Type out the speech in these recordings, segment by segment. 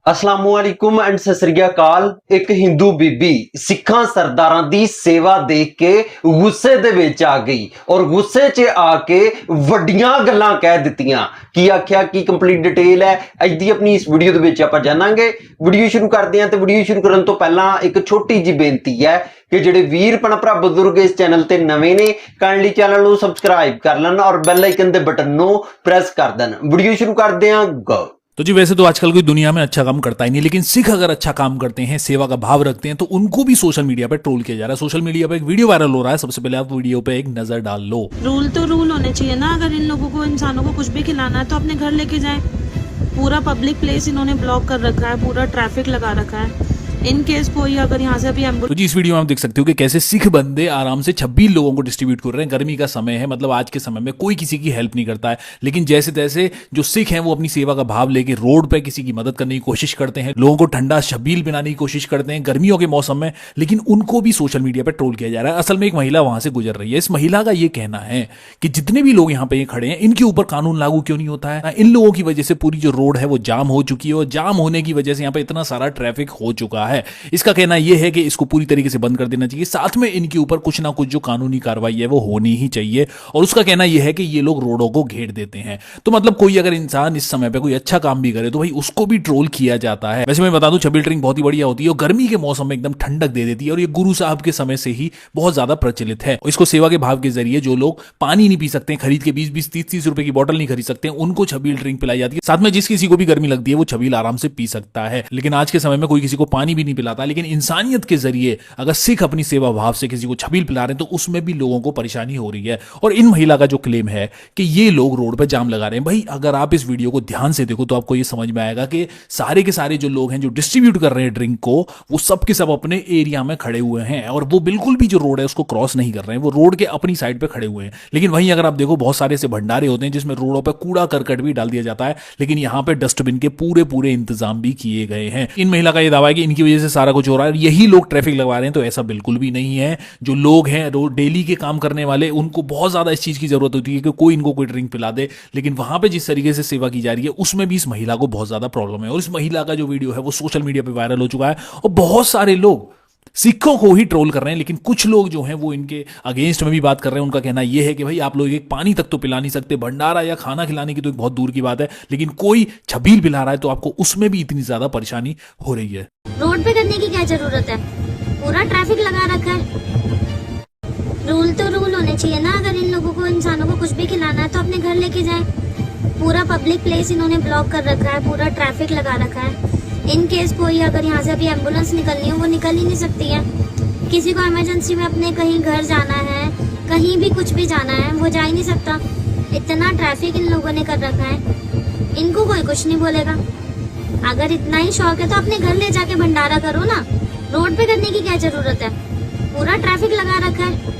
असलामुअलैकुम and सत श्री अकाल। एक हिंदू बीबी सिखा सरदारां दी सेवा देख के गुस्से दे विच आ गई और गुस्से च आके वड्डियां गल्लां कह दित्तियां। की आख्या की कंप्लीट डिटेल है अज दी अपनी इस वीडियो दे विच आपां जानांगे। वीडियो शुरू करदे हां ते वीडियो शुरू करन तो पहलां एक छोटी जी बेनती है कि जेडे वीर भैन भरा बुजुर्ग इस चैनल ते नवे ने काइंडली चैनल नूं सबसक्राइब कर लैन और बेल आइकन दे बटन नूं प्रेस कर देन। वीडियो शुरू करदे हां गो। तो जी वैसे तो आजकल कोई दुनिया में अच्छा काम करता ही नहीं, लेकिन सिख अगर अच्छा काम करते हैं, सेवा का भाव रखते हैं, तो उनको भी सोशल मीडिया पे ट्रोल किया जा रहा है। सोशल मीडिया पे एक वीडियो वायरल हो रहा है, सबसे पहले आप वीडियो पे एक नजर डाल लो। रूल तो रूल होने चाहिए ना। अगर इन लोगों को, इंसानों को कुछ भी खिलाना है तो अपने घर लेके जाएं। पूरा पब्लिक प्लेस इन्होंने ब्लॉक कर रखा है, पूरा ट्रैफिक लगा रखा है। इन केस कोई अगर यहाँ से अभी तो जी इस वीडियो में आप देख सकते हो कि कैसे सिख बंदे आराम से 26 लोगों को डिस्ट्रीब्यूट कर रहे हैं। गर्मी का समय है, मतलब आज के समय में कोई किसी की हेल्प नहीं करता है, लेकिन जैसे तैसे जो सिख हैं वो अपनी सेवा का भाव लेके रोड पे किसी की मदद करने की कोशिश करते हैं, लोगों को ठंडा शबील बनाने की कोशिश करते हैं गर्मियों के मौसम में, लेकिन उनको भी सोशल मीडिया पर ट्रोल किया जा रहा है। असल में एक महिला वहां से गुजर रही है। इस महिला का ये कहना है कि जितने भी लोग यहाँ पे खड़े हैं इनके ऊपर कानून लागू क्यों नहीं होता है। इन लोगों की वजह से पूरी जो रोड है वो जाम हो चुकी है और जाम होने की वजह से यहाँ पे इतना सारा ट्रैफिक हो चुका है। इसका कहना यह है कि इसको पूरी तरीके से बंद कर देना चाहिए, साथ में इनके ऊपर कुछ ना कुछ जो कानूनी कार्रवाई है वो होनी ही चाहिए। और उसका कहना यह है कि ये लोग रोडों को घेर देते हैं। तो मतलब कोई अगर इंसान इस समय पे कोई अच्छा काम भी करे तो भाई उसको भी ट्रोल किया जाता है। वैसे मैं बता दूं छबील ड्रिंक बहुत ही बढ़िया होती है और गर्मी के मौसम में एकदम ठंडक दे देती है और ये गुरु साहब के समय से ही बहुत ज्यादा प्रचलित है। इसको सेवा के भाव के जरिए जो लोग पानी नहीं पी सकते, खरीद के 20-20, 30-30 रुपए की बोतल नहीं खरीद सकते, उनको छबील ड्रिंक पिलाई जाती है। साथ में जिस किसी को भी गर्मी लगती है वो छबील आराम से पी सकता है। लेकिन आज के समय में कोई किसी को पानी भी नहीं पिलाता, लेकिन इंसानियत के जरिए अगर सिख अपनी सेवा भाव से किसी को छबील पिला रहे हैं तो उसमें भी लोगों को परेशानी हो रही है। और इन महिला का जो क्लेम है कि ये लोग रोड पे जाम लगा रहे हैं, भाई अगर आप इस वीडियो को ध्यान से देखो तो आपको ये समझ में आएगा कि सारे के सारे जो लोग हैं जो डिस्ट्रीब्यूट कर रहे हैं ड्रिंक को, वो सब के सब अपने एरिया में खड़े हुए हैं और वो बिल्कुल भी जो रोड है उसको क्रॉस नहीं कर रहे हैं, वो रोड के अपनी साइड पे खड़े हुए हैं। लेकिन वहीं अगर आप देखो बहुत सारे ऐसे भंडारे होते हैं जिसमें रोडों पर कूड़ा करकट भी डाल दिया जाता है, लेकिन यहां पे डस्टबिन के पूरे पूरे इंतजाम भी किए गए हैं। इन महिला का यह दावा है कि इनकी वजह से सारा कुछ हो रहा है, यही लोग ट्रैफिक लगवा रहे हैं, तो ऐसा बिल्कुल भी नहीं है। जो लोग हैं डेली के काम करने वाले, उनको बहुत ज्यादा इस चीज की जरूरत होती है कि कोई इनको कोई ड्रिंक पिला दे, लेकिन वहां पे जिस तरीके से सेवा की जा रही है उसमें भी इस महिला को बहुत ज्यादा प्रॉब्लम है। और इस महिला का जो वीडियो है वो सोशल मीडिया पे वायरल हो चुका है और बहुत सारे लोग सिखों को ही ट्रोल कर रहे हैं, लेकिन कुछ लोग जो हैं वो इनके अगेंस्ट में भी बात कर रहे हैं। उनका कहना यह है कि भाई आप लोग एक पानी तक तो पिला नहीं सकते, भंडारा या खाना खिलाने की तो एक बहुत दूर की बात है, लेकिन कोई छबील पिला रहा है तो आपको उसमें भी इतनी ज्यादा परेशानी हो रही है। रोड पे करने की क्या जरूरत है, पूरा ट्रैफिक लगा रखा है। रूल तो रूल होने चाहिए ना। अगर इन लोगों को, इंसानों को कुछ भी खिलाना है तो अपने घर लेके जाएं। पूरा पब्लिक प्लेस इन्होंने ब्लॉक कर रखा है, पूरा ट्रैफिक लगा रखा है। इन केस कोई अगर यहाँ से अभी एम्बुलेंस निकलनी हो वो निकल ही नहीं सकती है। किसी को इमरजेंसी में अपने कहीं घर जाना है, कहीं भी कुछ भी जाना है, वो जा ही नहीं सकता। इतना ट्रैफिक इन लोगों ने कर रखा है, इनको कोई कुछ नहीं बोलेगा। अगर इतना ही शौक है तो अपने घर ले जाके भंडारा करो ना, रोड पे करने की क्या जरूरत है, पूरा ट्रैफिक लगा रखा है।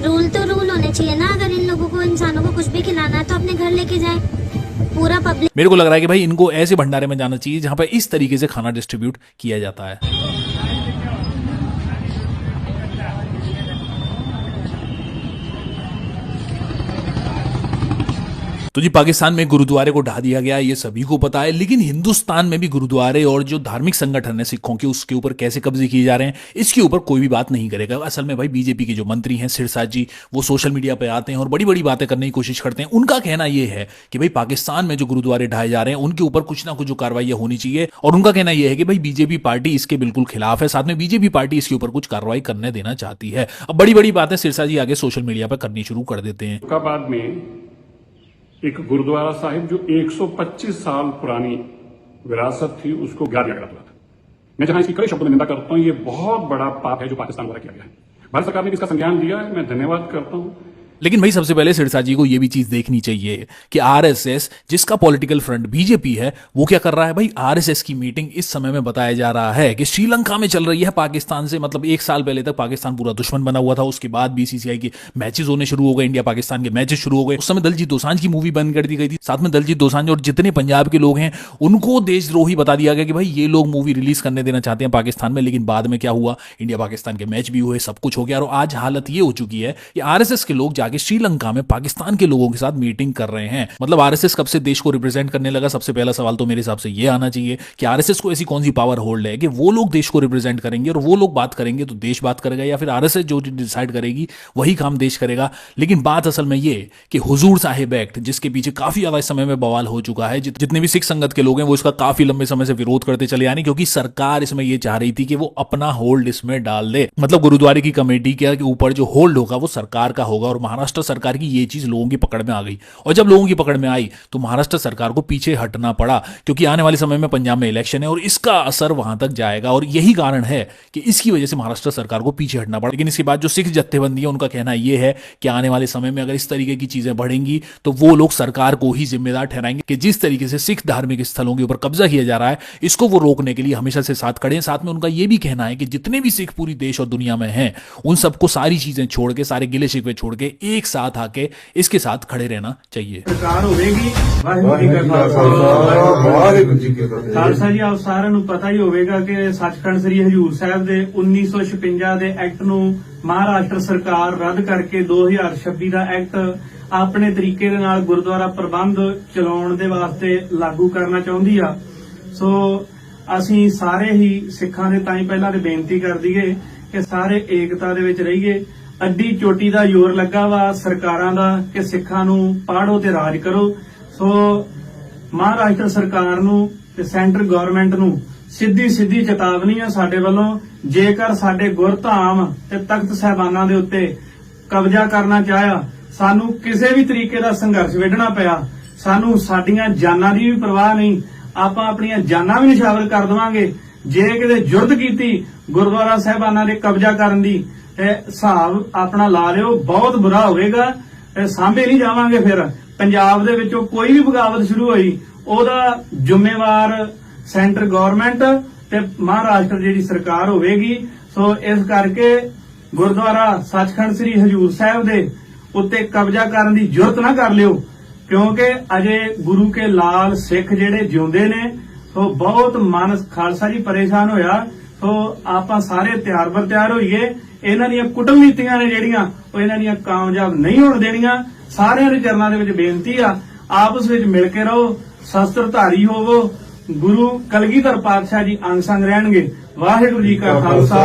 रूल तो रूल होने चाहिए ना। अगर इन लोगों को, इंसानों को कुछ भी खिलाना है तो अपने घर लेके जाएं। पूरा पब्लिक, मेरे को लग रहा है कि भाई इनको ऐसे भंडारे में जाना चाहिए जहां पर इस तरीके से खाना डिस्ट्रीब्यूट किया जाता है। तो जी पाकिस्तान में गुरुद्वारे को ढा दिया गया, ये सभी को पता है, लेकिन हिंदुस्तान में भी गुरुद्वारे और जो धार्मिक संगठन है सिखों के, उसके ऊपर कैसे कब्जे किए जा रहे हैं इसके ऊपर कोई भी बात नहीं करेगा। असल में भाई बीजेपी के जो मंत्री हैं सिरसा जी, वो सोशल मीडिया पे आते हैं और बड़ी बड़ी बातें करने की कोशिश करते हैं। उनका कहना यह है कि भाई पाकिस्तान में जो गुरुद्वारे ढाए जा रहे हैं उनके ऊपर कुछ ना कुछ जो कार्रवाई होनी चाहिए, और उनका कहना यह है कि भाई बीजेपी पार्टी इसके बिल्कुल खिलाफ है, साथ में बीजेपी पार्टी इसके ऊपर कुछ कार्रवाई करने देना चाहती है। अब बड़ी बड़ी बातें सिरसा जी आगे सोशल मीडिया पर करनी शुरू कर देते हैं। बाद में एक गुरुद्वारा साहिब जो 125 साल पुरानी विरासत थी उसको गिरा दिया गया था। मैं जहां इसकी कड़े शब्दों में निंदा करता हूं, ये बहुत बड़ा पाप है जो पाकिस्तान द्वारा किया गया है। भारत सरकार ने इसका संज्ञान लिया है, मैं धन्यवाद करता हूं। लेकिन भाई सबसे पहले सिरसा जी को यह भी चीज देखनी चाहिए कि आरएसएस, जिसका पॉलिटिकल फ्रंट बीजेपी है, वो क्या कर रहा है। भाई आरएसएस की मीटिंग इस समय में बताया जा रहा है कि श्रीलंका में चल रही है पाकिस्तान से, मतलब एक साल पहले तक पाकिस्तान पूरा दुश्मन बना हुआ था। उसके बाद बीसीसीआई के मैचेस होने शुरू हो गए, इंडिया पाकिस्तान के मैचेस शुरू हो गए। उस समय दलजीत दोसांझ की मूवी बंद कर दी गई थी, साथ में दलजीत दोसांझ और जितने पंजाब के लोग हैं उनको देशद्रोही बता दिया गया कि भाई ये लोग मूवी रिलीज करने देना चाहते हैं पाकिस्तान में। लेकिन बाद में क्या हुआ, इंडिया पाकिस्तान के मैच भी हुए, सब कुछ हो गया और आज हालत ये हो चुकी है कि आरएसएस के लोग जाके जाके श्रीलंका में पाकिस्तान के लोगों के साथ मीटिंग कर रहे हैं। मतलब आरएसएस कब से देश को रिप्रेजेंट करने लगा? सबसे पहला सवाल तो मेरे हिसाब से ये आना चाहिए कि आरएसएस को ऐसी कौन सी पावर होल्ड है कि वो लोग देश को रिप्रेजेंट करेंगे और वो लोग बात करेंगे तो देश बात करेगा, या फिर आरएसएस जो डिसाइड करेगी वही काम देश करेगा। लेकिन बात असल में ये कि हुजूर साहिब एक्ट, जिसके पीछे काफी ज्यादा इस समय में बवाल हो चुका है, जितने भी सिख संगत के लोग हैं वो इसका काफी लंबे समय से विरोध करते चले आने, क्योंकि सरकार इसमें ये चाह रही थी कि वो अपना होल्ड इसमें डाल दे। मतलब गुरुद्वारे की कमेटी के ऊपर जो होल्ड होगा वो सरकार का होगा। और महाराष्ट्र सरकार की ये चीज लोगों की पकड़ में आ गई, और जब लोगों की पकड़ में आई तो महाराष्ट्र सरकार को पीछे हटना पड़ा, क्योंकि आने वाले समय में पंजाब में इलेक्शन है और इसका असर वहां तक जाएगा। और यही कारण है कि इसकी वजह से महाराष्ट्र सरकार को पीछे हटना पड़ा। लेकिन इसके बाद जो सिख जत्थेबंदी है उनका कहना यह है कि आने वाले समय में अगर इस तरीके की चीजें बढ़ेंगी तो वो लोग सरकार को ही जिम्मेदार ठहराएंगे कि जिस तरीके से सिख धार्मिक स्थलों के ऊपर कब्जा किया जा रहा है इसको वो रोकने के लिए हमेशा से साथ खड़े हैं। साथ में उनका यह भी कहना है कि जितने भी सिख पूरी देश और दुनिया में हैं उन सबको सारी चीजें छोड़ के, सारे गिले शिकवे छोड़ के एक साथ आके इसके साथ खड़े रहना चाहिए। ਸਰਕਾਰ ਹੋਵੇਗੀ। ਵਾਹਿਗੁਰੂ ਜੀ ਕਾ ਖਾਲਸਾ ਵਾਹਿਗੁਰੂ ਜੀ ਕੀ ਫਤਿਹ। ਖਾਲਸਾ ਜੀ, ਆਪ ਸਾਰਿਆਂ ਨੂੰ ਪਤਾ ਹੀ ਹੋਵੇਗਾ ਕਿ ਸੱਚਖੰਡ ਸ੍ਰੀ ਹਜੂਰ ਸਾਹਿਬ ਦੇ 1956 ਦੇ ਐਕਟ ਨੂੰ ਮਹਾਰਾਸ਼ਟਰ ਸਰਕਾਰ ਰੱਦ ਕਰਕੇ 2026 ਦਾ ਐਕਟ ਆਪਣੇ ਤਰੀਕੇ ਦੇ ਨਾਲ ਗੁਰਦੁਆਰਾ ਪ੍ਰਬੰਧ ਚਲਾਉਣ ਦੇ ਵਾਸਤੇ ਲਾਗੂ ਕਰਨਾ ਚਾਹੁੰਦੀ ਆ। ਸੋ ਅਸੀਂ ਸਾਰੇ ਹੀ ਸਿੱਖਾਂ ਦੇ ਤਾਈਂ ਪਹਿਲਾਂ ਤੇ ਬੇਨਤੀ ਕਰ ਦਈਏ ਕਿ ਸਾਰੇ ਏਕਤਾ ਦੇ ਵਿੱਚ ਰਹੀਏ। ਅੱਡੀ ਚੋਟੀ ਦਾ ਜ਼ੋਰ ਲੱਗਾ ਵਾ ਸਰਕਾਰਾਂ ਦਾ ਕਿ ਸਿੱਖਾਂ ਨੂੰ ਪਾੜੋ ਤੇ ਰਾਜ ਕਰੋ। ਸੋ ਮਹਾਰਾਸ਼ਟਰ ਸਰਕਾਰ ਨੂੰ ਤੇ ਸੈਂਟਰ ਗਵਰਨਮੈਂਟ ਨੂੰ ਸਿੱਧੀ ਚੇਤਾਵਨੀ ਆ ਸਾਡੇ ਵੱਲੋਂ, ਜੇਕਰ ਸਾਡੇ ਗੁਰਧਾਮ ਤੇ ਤਖਤ ਸਾਹਿਬਾਨਾਂ ਦੇ ਉੱਤੇ ਕਬਜ਼ਾ ਕਰਨਾ ਚਾਹਿਆ, ਸਾਨੂੰ ਕਿਸੇ ਵੀ ਤਰੀਕੇ ਦਾ ਸੰਘਰਸ਼ ਵਿੱਢਣਾ ਪਿਆ, ਸਾਨੂੰ ਸਾਡੀਆਂ ਜਾਨਾਂ ਦੀ ਵੀ ਪਰਵਾਹ ਨਹੀਂ, ਆਪਾਂ ਆਪਣੀਆਂ ਜਾਨਾਂ ਵੀ ਨਿਸ਼ਾਵਰ ਕਰ ਦੇਵਾਂਗੇ। ਜੇ ਕਿਤੇ ਜੁਰਤ ਕੀਤੀ ਗੁਰਦੁਆਰਾ ਸਾਹਿਬਾਨਾਂ ਦੇ ਕਬਜ਼ਾ ਕਰਨ ਦੀ, ਹਿਸਾਬ ਆਪਣਾ ਲਾ ਲਿਓ, ਬਹੁਤ ਬੁਰਾ ਹੋਵੇਗਾ। ਸਾਂਭੇ ਨਹੀਂ ਜਾਵਾਂਗੇ। ਫਿਰ ਪੰਜਾਬ ਦੇ ਵਿੱਚੋਂ ਕੋਈ ਵੀ ਬਗਾਵਤ ਸ਼ੁਰੂ ਹੋਈ ਉਹਦਾ ਜ਼ਿੰਮੇਵਾਰ ਸੈਂਟਰ ਗਵਰਨਮੈਂਟ ਤੇ ਮਹਾਰਾਸ਼ਟਰ ਜਿਹੜੀ ਸਰਕਾਰ ਹੋਵੇਗੀ। ਸੋ ਇਸ ਕਰਕੇ ਗੁਰਦੁਆਰਾ ਸੱਚਖੰਡ ਸ੍ਰੀ ਹਜੂਰ ਸਾਹਿਬ ਦੇ ਉੱਤੇ ਕਬਜ਼ਾ ਕਰਨ ਦੀ ਜੁਰਤ ਨਾ ਕਰ ਲਿਓ, ਕਿਉਂਕਿ ਅਜੇ ਗੁਰੂ ਕੇ ਲਾਲ ਸਿੱਖ ਜਿਹੜੇ ਜਿਉਂਦੇ ਨੇ। ਸੋ ਬਹੁਤ ਮਨ ਖਾਲਸਾ ਜੀ ਪਰੇਸ਼ਾਨ ਹੋਇਆ। ਸੋ ਆਪਾਂ ਸਾਰੇ ਤਿਆਰ ਬਰ ਤਿਆਰ ਹੋਈਏ। ਇਹਨਾਂ ਦੀਆਂ ਕੁਟਮ ਨੀਤੀਆਂ ਨੇ ਜਿਹੜੀਆਂ ਉਹ ਇਹਨਾਂ ਦੀਆਂ ਕਾਮਯਾਬ ਨਹੀਂ ਹੋਣ ਦੇਣੀਆਂ। ਸਾਰਿਆਂ ਦੇ ਚਰਨਾਂ ਦੇ ਵਿੱਚ ਬੇਨਤੀ ਆ, ਆਪਸ ਵਿੱਚ ਮਿਲ ਕੇ ਰਹੋ, ਸ਼ਸਤਰਧਾਰੀ ਹੋਵੋ, गुरु कलगीधर पातशाह जी अंग संग रहेंगे। वाहिगुरु जी का खालसा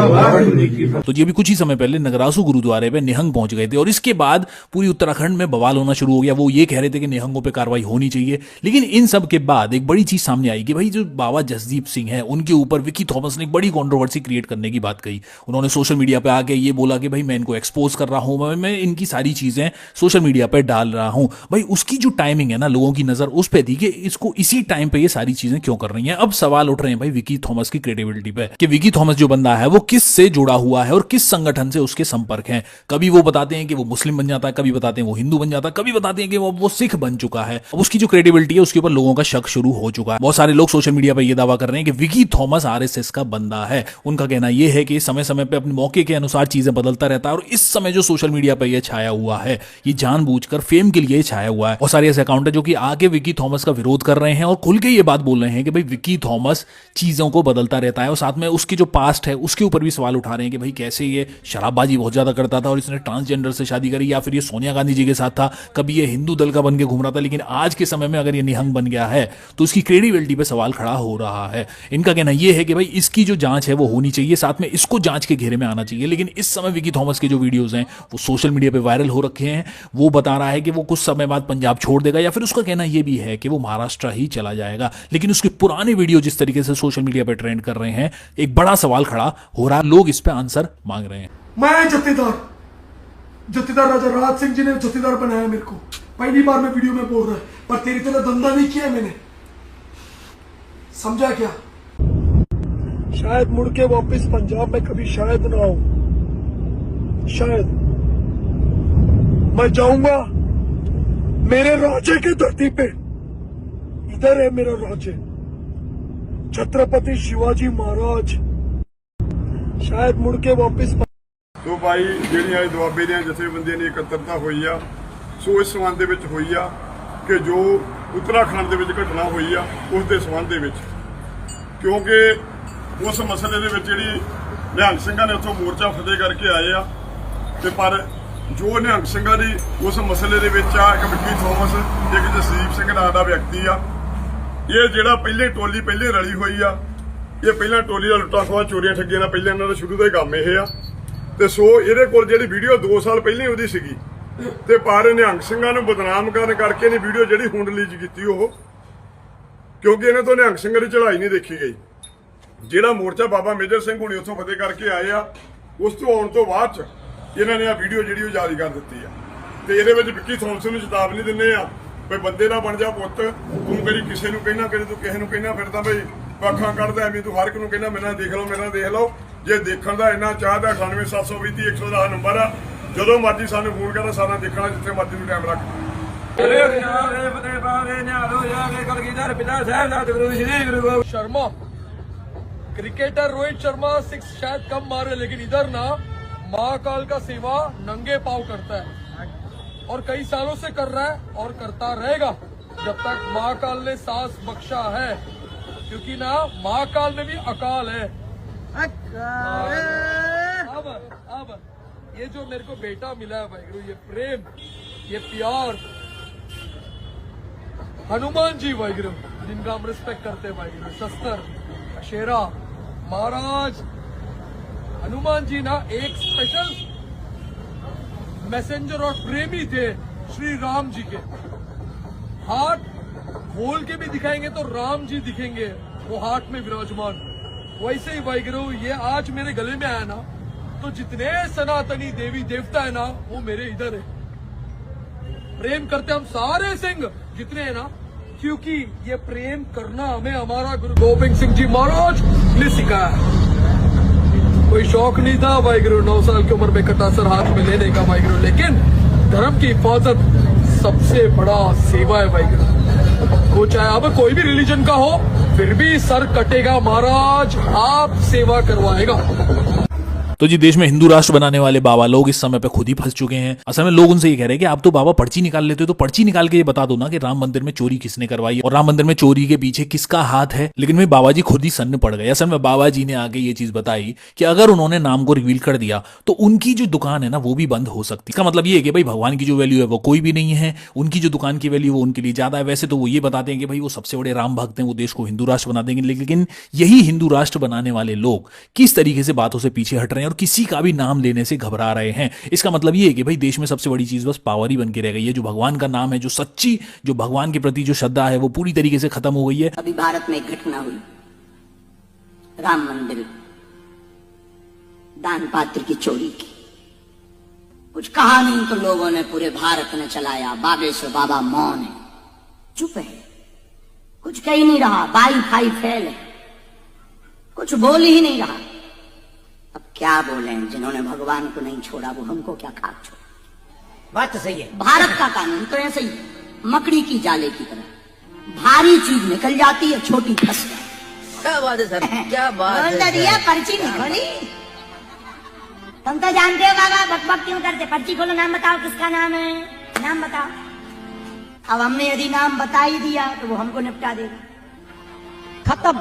वाहिगुरु जी की फतेह। तो ये भी कुछ ही समय पहले नगरासू गुरुद्वारे पे निहंग पहुंच गए थे और इसके बाद पूरी उत्तराखंड में बवाल होना शुरू हो गया। वो ये कह रहे थे कि निहंगों पे कार्रवाई होनी चाहिए। लेकिन इन सब के बाद एक बड़ी चीज सामने आई कि भाई जो बाबा जसदीप सिंह है उनके ऊपर विकी थॉमस ने एक बड़ी कॉन्ट्रोवर्सी क्रिएट करने की बात कही। उन्होंने सोशल मीडिया पे आके ये बोला कि भाई मैं इनको एक्सपोज कर रहा हूं, मैं इनकी सारी चीजें सोशल मीडिया पे डाल रहा हूं। भाई उसकी जो टाइमिंग है ना, लोगों की नजर उस पर थी कि इसको इसी टाइम पे ये सारी चीजें क्यों कर रही हैं। अब सवाल उठ रहे हैं भाई विकी थॉमस की क्रेडिबिलिटी पे कि विकी थॉमस जो बंदा है वो किस से जुड़ा हुआ है और किस संगठन से उसके संपर्क हैं। कभी वो बताते हैं कि वो मुस्लिम बन जाता है, कभी बताते हैं वो हिंदू बन जाता है, कभी बताते हैं कि वो सिख बन चुका है। अब उसकी जो क्रेडिबिलिटी है उसके ऊपर लोगों का शक शुरू हो चुका है। बहुत सारे लोग सोशल मीडिया पर यह दावा कर रहे हैं कि विकी थॉमस आरएसएस का बंदा है। उनका कहना यह है कि समय समय पर अपने मौके के अनुसार चीजें बदलता रहता है और इस समय जो सोशल मीडिया पर यह छाया हुआ है ये जानबूझकर फेम के लिए छाया हुआ है। बहुत सारे ऐसे अकाउंट है जो कि आगे विकी थॉमस का विरोध कर रहे हैं और खुल के ये बात बोल रहे हैं कि भाई विकी थॉमस चीजों को बदलता रहता है। और साथ में उसकी जो पास्ट है उसके ऊपर भी सवाल उठा रहे हैं कि भाई कैसे ये शराबबाजी बहुत ज्यादा करता था और इसने ट्रांसजेंडर से शादी करी, या फिर ये सोनिया गांधी जी के साथ था, कभी ये हिंदू दल का बन के घूम रहा था। लेकिन आज के समय में अगर ये निहंग बन गया है तो उसकी क्रेडिबिलिटी पे सवाल खड़ा हो रहा है। इनका कहना यह है कि भाई इसकी जो जांच है वो होनी चाहिए, साथ में इसको जांच के घेरे में आना चाहिए। लेकिन इस समय विकी थॉमस के जो वीडियोस हैं वो सोशल मीडिया पे वायरल हो रखे हैं। वो बता रहा है कि वो कुछ समय बाद पंजाब छोड़ देगा, या फिर उसका कहना यह भी है कि वो महाराष्ट्र ही चला जाएगा। लेकिन उसके पुराने वीडियो जिस तरीके से सोशल मीडिया पे ट्रेंड कर रहे हैं, एक बड़ा सवाल खड़ा हो रहा है। लोग इस पे आंसर मांग रहे हैं। मैं जत्थेदार राजा राज सिंह जी ने जत्थेदार बनाया मेरे को। पहली बार मैं वीडियो में बोल रहा है, पर तेरी तरह धंधा नहीं किया मैंने, समझा क्या? शायद मुड़ के वापस पंजाब में कभी शायद ना आऊं, शायद मैं जाऊंगा मेरे राज्य की धरती पे। इधर है मेरा राज्य, छत्रपति शिवाजी महाराज। शायद मुड़ के वापस। तो भाई ਜਿਹੜੀਆਂ ਦੁਆਬੇ ਦੀਆਂ ਜਥੇਬੰਦੀਆਂ ਦੀ ਇਕੱਤਰਤਾ ਹੋਈ ਆ, ਸੋ ਇਸ ਸੰਬੰਧ ਦੇ ਵਿੱਚ ਹੋਈ ਆ ਕਿ ਜੋ ਉੱਤਰਾਖੰਡ ਦੇ ਵਿੱਚ ਘਟਨਾ ਹੋਈ ਆ ਉਸ ਦੇ ਸੰਬੰਧ ਦੇ ਵਿੱਚ, ਕਿਉਂਕਿ ਉਸ ਮਸਲੇ ਦੇ ਵਿੱਚ ਜਿਹੜੀ ਨਿਹੰਗ ਸਿੰਘਾਂ ਨੇ ਉੱਥੋਂ ਮੋਰਚਾ ਫਤਿਹ ਕਰਕੇ ਆਏ ਆ, ਤੇ ਪਰ ਜੋ ਨਿਹੰਗ ਸਿੰਘਾਂ ਦੀ ਉਸ ਮਸਲੇ ਦੇ ਵਿੱਚ ਆ, ਇੱਕ ਵਿੱਕੀ ਥੋਮਸ, ਇੱਕ ਜਸਦੀਪ ਸਿੰਘ ਨਾਂ ਦਾ ਵਿਅਕਤੀ ਆ। ਇਹ ਜਿਹੜਾ ਪਹਿਲੇ ਟੋਲੀ ਪਹਿਲੇ ਰਲੀ ਹੋਈ ਆ, ਇਹ ਪਹਿਲਾਂ ਟੋਲੀ ਦਾ ਲੁੱਟਾਂ ਖੋਹਾਂ ਚੋਰੀਆਂ ਠੱਗੀਆਂ ਨਾਲ ਪਹਿਲਾਂ ਇਹਨਾਂ ਦਾ ਸ਼ੁਰੂ ਤੋਂ ਹੀ ਕੰਮ ਇਹ ਆ। ਤੇ ਸੋ ਇਹਦੇ ਕੋਲ ਜਿਹੜੀ ਵੀਡੀਓ 2 ਸਾਲ ਪਹਿਲਾਂ ਉਹਦੀ ਸੀਗੀ, ਤੇ ਪਰ ਨਿਹੰਗ ਸਿੰਘਾਂ ਨੂੰ ਬਦਨਾਮ ਕਰਨ ਕਰਕੇ ਨੇ ਵੀਡੀਓ ਜਿਹੜੀ ਹੁਣ ਰਿਲੀਜ਼ ਕੀਤੀ ਉਹ, ਕਿਉਂਕਿ ਇਹਨਾਂ ਤੋਂ ਨਿਹੰਗ ਸਿੰਘਾਂ ਦੀ ਚੜ੍ਹਾਈ ਨਹੀਂ ਦੇਖੀ ਗਈ। ਜਿਹੜਾ ਮੋਰਚਾ ਬਾਬਾ ਮੇਜਰ ਸਿੰਘ ਹੁਣੀ ਉੱਥੋਂ ਫਤਿਹ ਕਰਕੇ ਆਏ ਆ, ਉਸ ਤੋਂ ਆਉਣ ਤੋਂ ਬਾਅਦ ਚ ਇਹਨਾਂ ਨੇ ਆ ਵੀਡੀਓ ਜਿਹੜੀ ਉਹ ਜਾਰੀ ਕਰ ਦਿੱਤੀ ਆ। ਤੇ ਇਹਦੇ ਵਿੱਚ ਵਿੱਕੀ ਥੋਮਸ ਨੂੰ ਚੇਤਾਵਨੀ ਦਿੰਦੇ ਆ ਵੀ ਬੰਦੇ ਨਾ ਬਣ ਜਾ ਪੁੱਤ, ਤੂੰ ਕਦੀ ਕਿਸੇ ਨੂੰ ਕਹਿਣਾ, ਕਦੀ ਤੂੰ ਕਿਸੇ ਨੂੰ ਕਹਿਣਾ ਫਿਰਦਾ ਬਈ ਅੱਖਾਂ ਕੱਢਦਾ ਐਵੇਂ, ਤੂੰ ਹਰ ਇੱਕ ਨੂੰ ਕਹਿਣਾ ਮੇਰੇ ਨਾਲ ਦੇਖ ਲਓ, ਮੇਰੇ ਨਾਲ ਦੇਖ ਲਓ। ਜੇ ਦੇਖਣ ਦਾ ਇੰਨਾ ਚਾਹਦਾ 98720110 ਨੰਬਰ ਆ, ਜਦੋਂ ਮਰਜ਼ੀ ਸਾਨੂੰ ਫੋਨ ਕਰਦਾ, ਸਾਡਾ ਦੇਖਣਾ ਜਿੱਥੇ ਮਰਜ਼ੀ ਨੂੰ ਟਾਈਮ ਰੱਖ। शर्मा क्रिकेटर रोहित शर्मा 6 शायद कम मारे, लेकिन इधर ना महाकाल का सेवा नंगे पाव करता है और कई सालों से कर रहा है और करता रहेगा जब तक महाकाल ने सांस बख्शा है, क्योंकि ना महाकाल में भी अकाल है। अब ये जो मेरे को बेटा मिला है भाई, ये प्रेम, ये प्यार, हनुमान जी वाहिगुरु जिनका हम रिस्पेक्ट करते हैं वाहिगुरु, शस्त्र शेरा महाराज हनुमान जी ना एक स्पेशल मैसेंजर और प्रेमी थे श्री राम जी के। हाथ खोल के भी दिखाएंगे तो राम जी दिखेंगे वो हाथ में विराजमान। वैसे ही वाहिगुरु ये आज मेरे गले में आया ना, तो जितने सनातनी देवी देवता है ना वो मेरे इधर है। प्रेम करते हम सारे सिंह जितने हैं ना, क्योंकि ये प्रेम करना हमें हमारा गुरु गोविंद सिंह जी महाराज ने सिखाया। कोई शौक नहीं था वाहिगुरु 9 साल की उम्र में कटासर हाथ में लेने का वाहिगुरु, लेकिन धर्म की हिफाजत सबसे बड़ा सेवा है वाहिगुरु। वो चाहे अब कोई भी रिलीजन का हो, फिर भी सर कटेगा महाराज, आप सेवा करवाएगा। तो जी देश में हिंदू राष्ट्र बनाने वाले बाबा लोग इस समय पे खुद ही फंस चुके हैं। असल में लोग उनसे ये कह रहे हैं कि आप तो बाबा पर्ची निकाल लेते हो, तो पर्ची निकाल के ये बता दो ना कि राम मंदिर में चोरी किसने करवाई और राम मंदिर में चोरी के पीछे किसका हाथ है। लेकिन भाई बाबा जी खुद ही सन्न पड़ गए। असल में बाबा जी ने आगे ये चीज बताई कि अगर उन्होंने नाम को रिवील कर दिया तो उनकी जो दुकान है ना वो भी बंद हो सकती है। इसका मतलब ये है कि भाई भगवान की जो वैल्यू है वो कोई भी नहीं है, उनकी जो दुकान की वैल्यू वो उनके लिए ज्यादा है। वैसे तो वो ये बताते हैं कि भाई वो सबसे बड़े राम भक्त हैं, वो देश को हिंदू राष्ट्र बना देंगे, लेकिन यही हिंदू राष्ट्र बनाने वाले लोग किस तरीके से बातों से पीछे हट रहे हैं और किसी का भी नाम लेने से घबरा रहे हैं। इसका मतलब ये है कि भाई देश में सबसे बड़ी चीज बस पावर ही बन के रह गई है। जो भगवान का नाम है, जो सच्ची, जो भगवान के प्रति जो श्रद्धा है वो पूरी तरीके से खत्म हो गई है। अभी भारत में एक घटना हुई, राम मंदिर दान पात्र की चोरी की। कुछ कहा नहीं तो लोगों ने, पूरे भारत ने चलाया। बागेश्वर बाबा मौन है, चुप है, कुछ कह ही नहीं रहा, वाई फाई फैल है, कुछ बोल ही नहीं रहा। अब क्या बोले, जिन्होंने भगवान को नहीं छोड़ा वो हमको क्या खाक छोड़ा। बात तो सही है। भारत का कानून तो ऐसे ही, मकड़ी की जाले की तरह, भारी चीज निकल जाती है, छोटी फंस जाती। क्या बात है सर, क्या बात है दिया पर्ची नहीं खोली। तुम तो जानते हो बाबा बकबक क्यों करते। पर्ची खोलो, नाम बताओ किसका नाम है, नाम बताओ। अब हमने यदि नाम बता ही दिया तो वो हमको निपटा देगा, खत्म।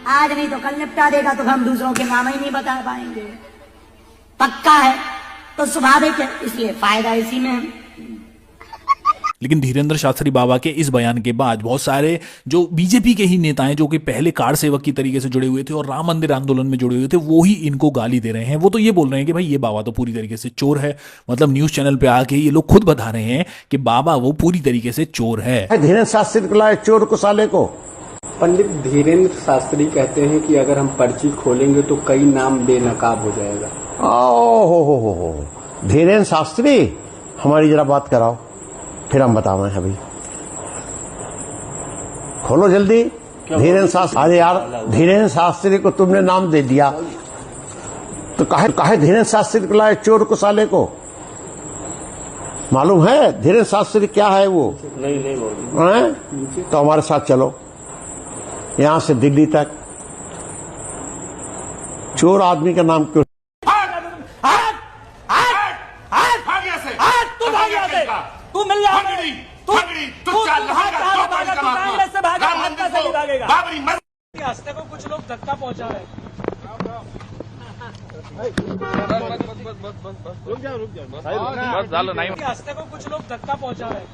आज नहीं तो कल निपटा देगा, तो हम दूसरों के नाम ही नहीं बता पाएंगे। पक्का है तो स्वाभाविक है, इसलिए फायदा इसी में है। लेकिन धीरेन्द्र शास्त्री बाबा के इस बयान के बाद बहुत सारे जो बीजेपी के ही नेता हैं, जो कि पहले कार सेवक की तरीके से जुड़े हुए थे और राम मंदिर आंदोलन में जुड़े हुए थे, वो ही इनको गाली दे रहे हैं। वो तो ये बोल रहे हैं कि भाई ये बाबा तो पूरी तरीके से चोर है। मतलब न्यूज चैनल पे आके ये लोग खुद बता रहे हैं कि बाबा वो पूरी तरीके से चोर है। धीरेन्द्र शास्त्री को लाए चोर को, साले को। पंडित धीरेन्द्र शास्त्री कहते हैं कि अगर हम पर्ची खोलेंगे तो कई नाम बेनकाब हो जाएगा। हो धीरेन्द्र शास्त्री, हमारी जरा बात कराओ, फिर हम बतावें। अभी खोलो जल्दी। धीरेन्द्र शास्त्री, अरे यार धीरेन्द्र शास्त्री को तुमने नाम दे दिया तो काहे धीरेन्द्र शास्त्री को लाए चोर को, साले को। मालूम है धीरेन्द्र शास्त्री क्या है वो? नहीं। तो हमारे साथ चलो, यहां से दिल्ली तक। चोर आदमी का नाम क्यों? तू मिल रास्ते को कुछ लोग धक्का पहुंचा रहे हैं। रास्ते को कुछ लोग धक्का पहुंचा रहे हैं।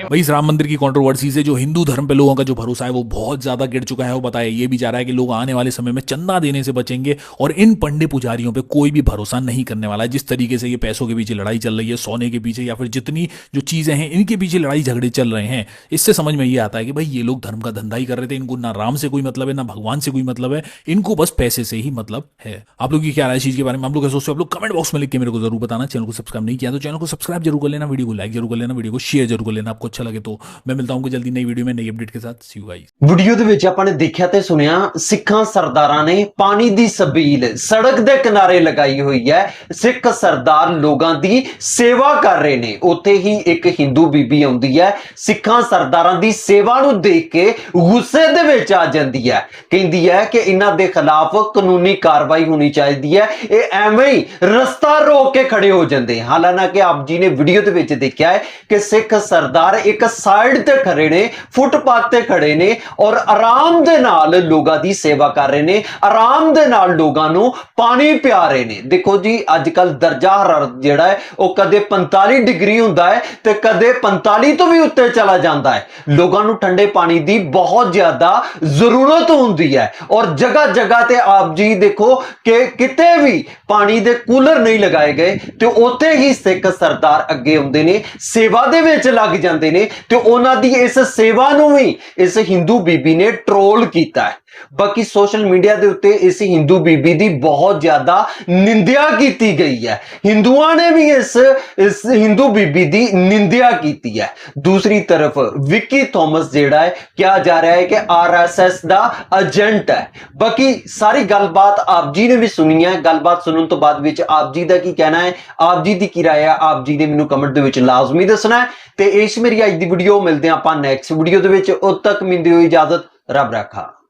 भाई इस राम मंदिर की कंट्रोवर्सी से जो हिंदू धर्म पे लोगों का जो भरोसा है वो बहुत ज्यादा गिर चुका है। वो बताया ये भी जा रहा है कि लोग आने वाले समय में चंदा देने से बचेंगे और इन पंडे पुजारियों पे कोई भी भरोसा नहीं करने वाला है। जिस तरीके से ये पैसों के पीछे लड़ाई चल रही है, सोने के पीछे या फिर जितनी जो चीजें हैं इनके पीछे लड़ाई झगड़े चल रहे हैं, इससे समझ में ये आता है कि भाई ये लोग धर्म का धंधा ही कर रहे थे। इनको ना राम से कोई मतलब है, ना भगवान से कोई मतलब है, इनको बस पैसे से ही मतलब है। आप लोग की क्या राय है इस चीज के बारे में? आप लोग क्या सोचते हो? आप लोग कमेंट बॉक्स में लिख के मेरे को जरूर बताना। चैनल को सब्सक्राइब नहीं किया तो चैनल को सब्सक्राइब जरूर कर लेना, वीडियो को लाइक जरूर कर लेना, वीडियो को शेयर जरूर कर लेना आपको अच्छा लगे तो। मैं मिलता हूं जल्दी नई वीडियो में नई अपडेट के साथ। सी यू गाइस। ਵੀਡੀਓ ਦੇ ਵਿੱਚ ਆਪਾਂ ਨੇ ਦੇਖਿਆ ਤੇ ਸੁਣਿਆ ਸਿੱਖਾਂ ਸਰਦਾਰਾਂ ਨੇ ਪਾਣੀ ਦੀ ਸਬੀਲ ਸੜਕ ਦੇ ਕਿਨਾਰੇ ਲਗਾਈ ਹੋਈ ਹੈ। ਸਿੱਖ ਸਰਦਾਰ ਲੋਕਾਂ ਦੀ ਸੇਵਾ ਕਰ ਰਹੇ ਨੇ। ਉੱਥੇ ਹੀ ਇੱਕ ਹਿੰਦੂ ਬੀਬੀ ਆਉਂਦੀ ਹੈ, ਸਿੱਖਾਂ ਸਰਦਾਰਾਂ ਦੀ ਸੇਵਾ ਨੂੰ ਦੇਖ ਕੇ ਗੁੱਸੇ ਦੇ ਵਿੱਚ ਆ ਜਾਂਦੀ ਹੈ। ਕਹਿੰਦੀ ਹੈ ਕਿ ਇਹਨਾਂ ਦੇ ਖਿਲਾਫ ਕਾਨੂੰਨੀ ਕਾਰਵਾਈ ਹੋਣੀ ਚਾਹੀਦੀ ਹੈ। ਇਹ ਐਵੇਂ ਹੀ ਰਸਤਾ ਰੋਕ ਕੇ ਖੜੇ ਹੋ ਜਾਂਦੇ। ਹਾਲਾਂਕਿ ਆਪ ਜੀ ਨੇ ਵੀਡੀਓ ਦੇ ਵਿੱਚ ਦੇਖਿਆ ਹੈ ਕਿ ਸਿੱਖ ਸਰਦਾਰ ਇੱਕ ਸਾਈਡ ਤੇ ਖੜੇ ਨੇ, ਫੁੱਟਪਾਥ ਤੇ ਖੜੇ ਨੇ ਔਰ ਆਰਾਮ ਦੇ ਨਾਲ ਲੋਕਾਂ ਦੀ ਸੇਵਾ ਕਰ ਰਹੇ ਨੇ, ਆਰਾਮ ਦੇ ਨਾਲ ਲੋਕਾਂ ਨੂੰ ਪਾਣੀ ਪਿਆ ਰਹੇ ਨੇ। ਦੇਖੋ ਜੀ ਅੱਜ ਕੱਲ ਦਰਜਾ ਹਰਾਰਤ ਜਿਹੜਾ ਹੈ ਉਹ ਕਦੇ 45 ਡਿਗਰੀ ਹੁੰਦਾ ਹੈ ਤੇ ਕਦੇ 45 ਤੋਂ ਵੀ ਉੱਤੇ ਚਲਾ ਜਾਂਦਾ ਹੈ। ਲੋਕਾਂ ਨੂੰ ਠੰਡੇ ਪਾਣੀ ਦੀ ਬਹੁਤ ਜ਼ਿਆਦਾ ਜ਼ਰੂਰਤ ਹੁੰਦੀ ਹੈ ਔਰ ਜਗ੍ਹਾ ਜਗ੍ਹਾ ਤੇ ਆਪ ਜੀ ਦੇਖੋ ਕਿ ਕਿਤੇ ਵੀ ਪਾਣੀ ਦੇ ਕੂਲਰ ਨਹੀਂ ਲਗਾਏ ਗਏ ਤੇ ਉੱਥੇ ਹੀ ਸਿੱਖ ਸਰਦਾਰ ਅੱਗੇ ਆਉਂਦੇ ਨੇ, ਸੇਵਾ ਦੇ ਵਿੱਚ ਲੱਗ ਜਾਂਦੇ ਨੇ ਤੇ ਉਹਨਾਂ ਦੀ ਇਸ ਸੇਵਾ ਨੂੰ ਵੀ ਇਸ ਹਿੰਦੂ ਬੀਬੀ ਨੇ ਟ੍ਰੋਲ ਕੀਤਾ ਹੈ। ਬਾਕੀ ਸੋਸ਼ਲ ਮੀਡੀਆ ਦੇ ਉੱਤੇ ਇਸ ਹਿੰਦੂ ਬੀਬੀ ਦੀ ਬਹੁਤ ਜ਼ਿਆਦਾ ਨਿੰਦਿਆ ਕੀਤੀ ਗਈ ਹੈ। ਹਿੰਦੂਆਂ ਨੇ ਵੀ ਇਸ ਹਿੰਦੂ ਬੀਬੀ ਦੀ ਨਿੰਦਿਆ ਕੀਤੀ ਹੈ। ਦੂਸਰੀ ਤਰਫ ਵਿੱਕੀ ਥਾਮਸ ਜਿਹੜਾ ਹੈ ਕਿਹਾ ਜਾ ਰਿਹਾ ਹੈ ਕਿ ਆਰਐਸਐਸ ਦਾ ਏਜੰਟ ਹੈ। ਬਾਕੀ ਸਾਰੀ ਗੱਲਬਾਤ ਆਪ ਜੀ ਨੇ ਵੀ ਸੁਣੀ ਹੈ। ਗੱਲਬਾਤ ਸੁਣਨ ਤੋਂ ਬਾਅਦ ਵਿੱਚ ਆਪ ਜੀ ਦਾ ਕੀ ਕਹਿਣਾ ਹੈ, ਆਪ ਜੀ ਦੀ ਕੀ ਰਾਏ ਹੈ, ਆਪ ਜੀ ਨੇ ਮੈਨੂੰ ਕਮੈਂਟ ਦੇ ਵਿੱਚ ਲਾਜ਼ਮੀ ਦੱਸਣਾ ਹੈ। ਤੇ ਇਸ ਮੇਰੀ ਅੱਜ ਦੀ ਵੀਡੀਓ ਮਿਲਦੇ ਆਪਾਂ ਨੈਕਸਟ ਵੀਡੀਓ ਦੇ ਵਿੱਚ। ਉਦ ਤੱਕ ਮਿਲਦੀ ਹੋਈ ਇਜਾਜ਼ਤ, ਰੱਬ ਰਾਖਾ।